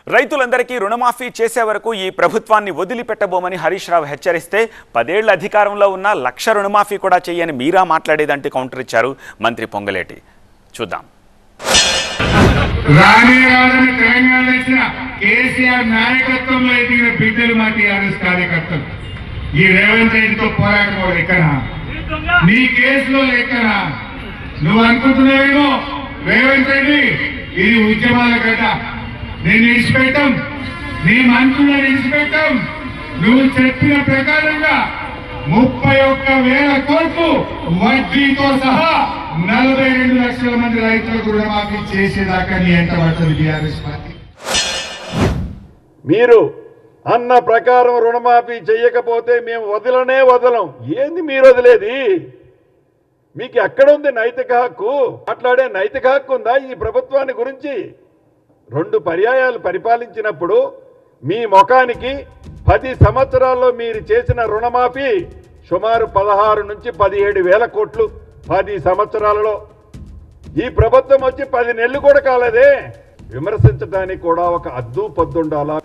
రైతులందరికీ రుణమాఫీ చేసే వరకు ఈ ప్రభుత్వాన్ని వదిలిపెట్టబోమని హరీష్ రావు హెచ్చరిస్తే 10 ఏళ్ల అధికారంలో ఉన్న 1,00,000 రుణమాఫీ కూడా చేయని మీరా మాట్లాడేదంటే కౌంటర్ ఇచ్చారు మంత్రి పొంగలేటి. చూద్దాం. తెలంగాణలో ఇచ్చిన కేసీఆర్ నాయకత్వంలో ఎదిగిన బిడ్డలు మా టీఆర్ఎస్ కార్యకర్తలు ఈ రేవంత్ రెడ్డితో పోరాటం లెక్కన నీ కేసులో లెక్కన నువ్వు అనుకుంటున్నావేమో రేవంత్ రెడ్డి ఇది ఉద్యమాల గడ్డ, నేను ఇడిచిపెట్టాం, నీ మంత్రులను ఇడిచిపెట్టాం, నువ్వు చెప్పిన ప్రకారంగా 31,000 కోట్లు వడ్డీతో సహా 42 లక్షల మంది రైతులకు రుణమాఫీ చేసేదాకా నీ ఎంట పడుతుంది టీఆర్ఎస్ పార్టీ. మీరు అన్న ప్రకారం రుణమాఫీ చేయకపోతే మేము వదలం. ఏంది మీరు వదిలేది? మీకు ఎక్కడుంది నైతిక హక్కు? మాట్లాడే నైతిక హక్కు ఉందా ఈ ప్రభుత్వాన్ని గురించి? 2 పర్యాయాలు పరిపాలించినప్పుడు మీ ముఖానికి 10 సంవత్సరాల్లో మీరు చేసిన రుణమాఫీ సుమారు 16 నుంచి 17,000 కోట్లు 10 సంవత్సరాలలో. ఈ ప్రభుత్వం వచ్చి 10 నెలలు కూడా కాలేదే. విమర్శించడానికి కూడా ఒక అద్దు పొద్దుండాలా?